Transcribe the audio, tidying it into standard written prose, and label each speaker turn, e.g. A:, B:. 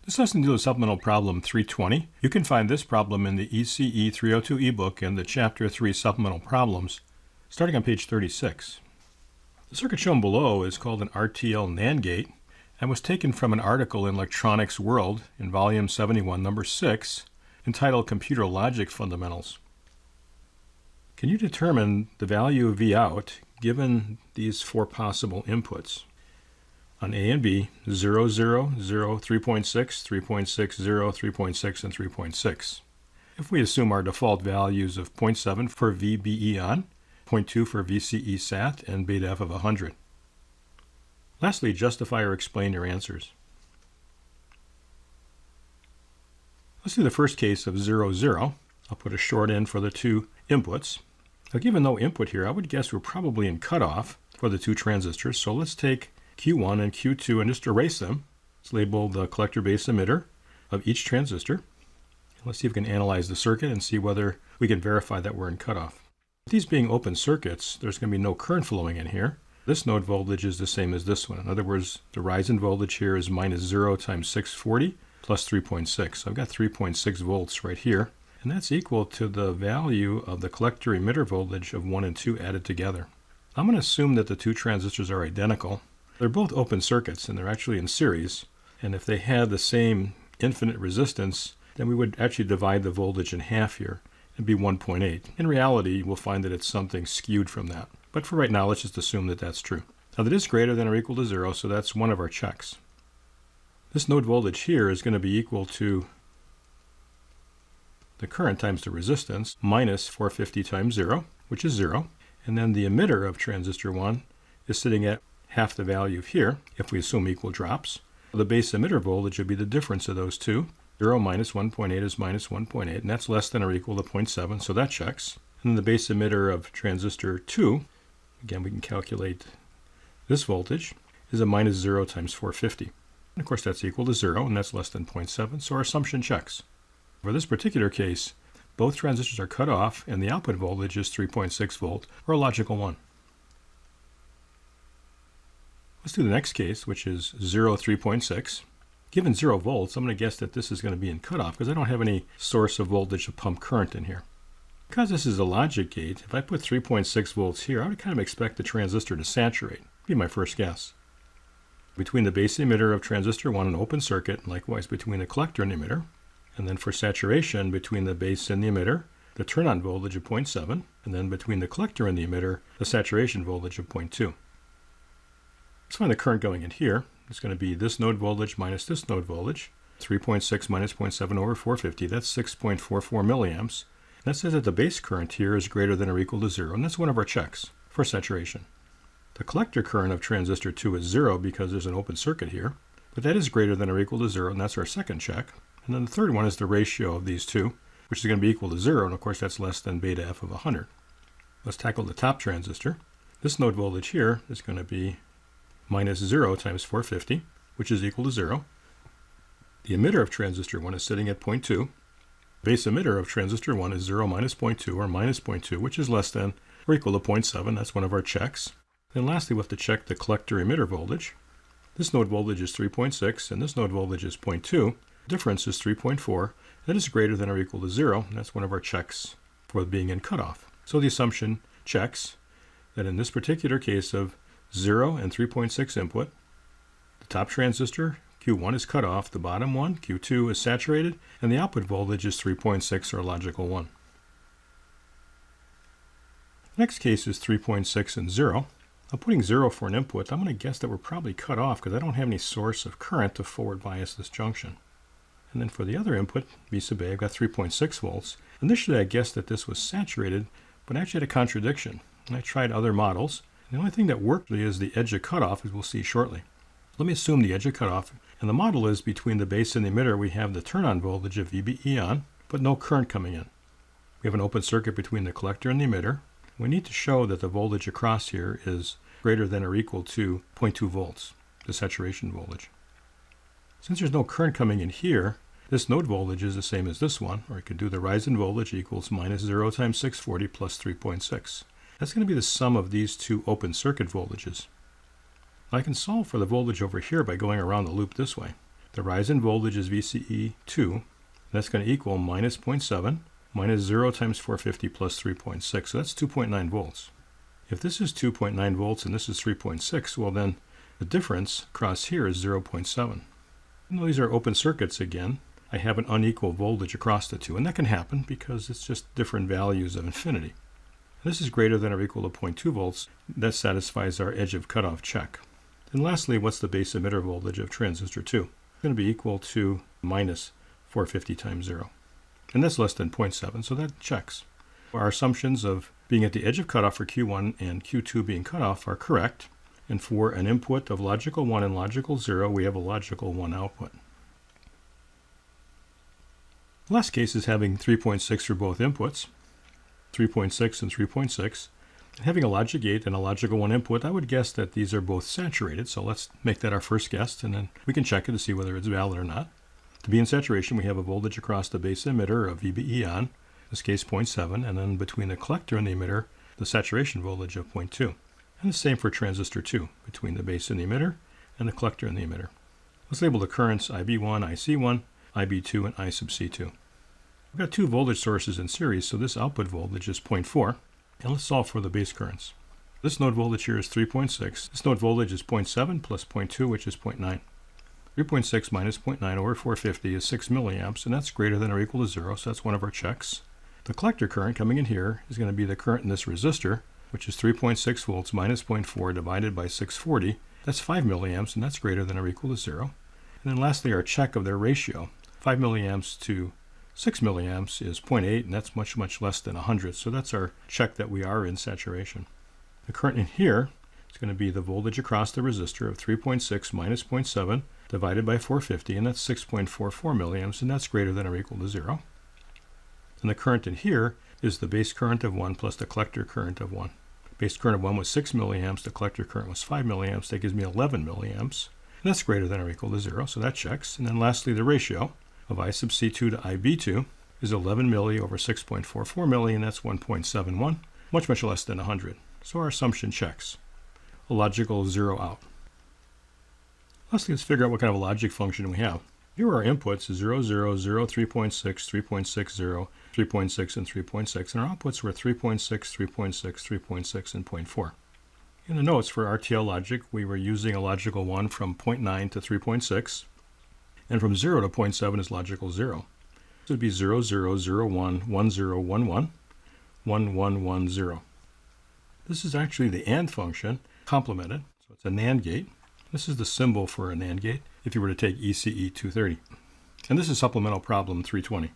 A: This lesson deals with supplemental problem 320. You can find this problem in the ECE302 ebook and the Chapter 3 supplemental problems, starting on page 36. The circuit shown below is called an RTL NAND gate and was taken from an article in Electronics World in volume 71, number 6, entitled Computer Logic Fundamentals. Can you determine the value of Vout given these four possible inputs? On A and B, 0, 0, 0, 3.6, 3.6, 0, 3.6, and 3.6. If we assume our default values of 0.7 for VBE on, 0.2 for VCE sat, and beta f of 100. Lastly, justify or explain your answers. Let's do the first case of 0, 0. I'll put a short in for the two inputs. Now, given no input here, I would guess we're probably in cutoff for the two transistors, so let's take Q1 and Q2 and just erase them. Let's label the collector base emitter of each transistor. Let's see if we can analyze the circuit and see whether we can verify that we're in cutoff. With these being open circuits, there's going to be no current flowing in here. This node voltage is the same as this one. In other words, the rise in voltage here is minus 0 times 640 plus 3.6. So I've got 3.6 volts right here, and that's equal to the value of the collector emitter voltage of 1 and 2 added together. I'm going to assume that the two transistors are identical. They're both open circuits, and they're actually in series. And if they had the same infinite resistance, then we would actually divide the voltage in half here and be 1.8. In reality, we'll find that it's something skewed from that. But for right now, let's just assume that that's true. Now, that is greater than or equal to 0, so that's one of our checks. This node voltage here is going to be equal to the current times the resistance minus 450 times 0, which is 0. And then the emitter of transistor 1 is sitting at half the value of here, if we assume equal drops. The base emitter voltage would be the difference of those two. 0 minus 1.8 is minus 1.8, and that's less than or equal to 0.7, so that checks. And then the base emitter of transistor 2, again, we can calculate this voltage, is a minus 0 times 450. And of course, that's equal to 0, and that's less than 0.7, so our assumption checks. For this particular case, both transistors are cut off, and the output voltage is 3.6 volt, or a logical 1. Let's do the next case, which is 0, 3.6. Given 0 volts, I'm going to guess that this is going to be in cutoff because I don't have any source of voltage to pump current in here. Because this is a logic gate, if I put 3.6 volts here, I would kind of expect the transistor to saturate. Be my first guess. Between the base emitter of transistor 1 and open circuit, likewise between the collector and emitter, and then for saturation between the base and the emitter, the turn-on voltage of 0.7, and then between the collector and the emitter, the saturation voltage of 0.2. Let's find the current going in here. It's going to be this node voltage minus this node voltage. 3.6 minus 0.7 over 450, that's 6.44 milliamps. That says that the base current here is greater than or equal to 0, and that's one of our checks for saturation. The collector current of transistor 2 is 0 because there's an open circuit here, but that is greater than or equal to 0, and that's our second check. And then the third one is the ratio of these two, which is going to be equal to 0, and of course that's less than beta f of 100. Let's tackle the top transistor. This node voltage here is going to be minus 0 times 450, which is equal to 0. The emitter of transistor 1 is sitting at 0.2. Base emitter of transistor 1 is 0 minus 0.2, or minus 0.2, which is less than or equal to 0.7. That's one of our checks. Then lastly, we have to check the collector emitter voltage. This node voltage is 3.6, and this node voltage is 0.2. The difference is 3.4. That is greater than or equal to 0, and that's one of our checks for being in cutoff. So the assumption checks that in this particular case of 0 and 3.6 input, the top transistor, Q1, is cut off, the bottom one, Q2, is saturated, and the output voltage is 3.6, or logical 1. The next case is 3.6 and 0. I'm putting 0 for an input. I'm going to guess that we're probably cut off because I don't have any source of current to forward bias this junction. And then for the other input, V sub A, I've got 3.6 volts. Initially, I guessed that this was saturated, but I actually had a contradiction. And I tried other models. The only thing that worked is the edge of cutoff, as we'll see shortly. Let me assume the edge of cutoff, and the model is between the base and the emitter, we have the turn-on voltage of VBE on, but no current coming in. We have an open circuit between the collector and the emitter. We need to show that the voltage across here is greater than or equal to 0.2 volts, the saturation voltage. Since there's no current coming in here, this node voltage is the same as this one, or I could do the rise in voltage equals minus 0 times 640 plus 3.6. That's going to be the sum of these two open circuit voltages. I can solve for the voltage over here by going around the loop this way. The rise in voltage is VCE2. That's going to equal minus 0.7 minus 0 times 450 plus 3.6. So that's 2.9 volts. If this is 2.9 volts and this is 3.6, well then the difference across here is 0.7. Even though these are open circuits again, I have an unequal voltage across the two. And that can happen because it's just different values of infinity. This is greater than or equal to 0.2 volts. That satisfies our edge of cutoff check. And lastly, what's the base emitter voltage of transistor 2? It's going to be equal to minus 450 times 0. And that's less than 0.7, so that checks. Our assumptions of being at the edge of cutoff for Q1 and Q2 being cut off are correct. And for an input of logical 1 and logical 0, we have a logical 1 output. The last case is having 3.6 for both inputs, 3.6 and 3.6. Having a logic gate and a logical 1 input, I would guess that these are both saturated. So let's make that our first guess, and then we can check it to see whether it's valid or not. To be in saturation, we have a voltage across the base emitter of VBE on, in this case 0.7, and then between the collector and the emitter, the saturation voltage of 0.2. And the same for transistor 2, between the base and the emitter, and the collector and the emitter. Let's label the currents IB1, IC1, IB2, and I sub C2. We've got two voltage sources in series, so this output voltage is 0.4. And let's solve for the base currents. This node voltage here is 3.6. This node voltage is 0.7 plus 0.2, which is 0.9. 3.6 minus 0.9 over 450 is 6 milliamps, and that's greater than or equal to 0, so that's one of our checks. The collector current coming in here is going to be the current in this resistor, which is 3.6 volts minus 0.4 divided by 640. That's 5 milliamps, and that's greater than or equal to 0. And then lastly, our check of their ratio. 5 milliamps to 6 milliamps is 0.8, and that's much, much less than 100. So that's our check that we are in saturation. The current in here is going to be the voltage across the resistor of 3.6 minus 0.7 divided by 450, and that's 6.44 milliamps, and that's greater than or equal to 0. And the current in here is the base current of 1 plus the collector current of 1. Base current of 1 was 6 milliamps, the collector current was 5 milliamps, that gives me 11 milliamps, and that's greater than or equal to 0, so that checks. And then lastly, the ratio of I sub C2 to IB2 is 11 milli over 6.44 milli, and that's 1.71, much, much less than 100. So our assumption checks. A logical 0 out. Lastly, let's figure out what kind of a logic function we have. Here are our inputs, 0, 0, 0, 3.6, 3.60, 3.6, and 3.6, and our outputs were 3.6, 3.6, 3.6, and 0.4. In the notes for RTL logic, we were using a logical 1 from 0.9 to 3.6, and from 0 to 0.7 is logical 0. So it would be 0, 0, 0, 1, 1, 0, 1, 1, 1, 1, 1, 0. This is actually the AND function complemented, so it's a NAND gate. This is the symbol for a NAND gate if you were to take ECE302. And this is supplemental problem 320.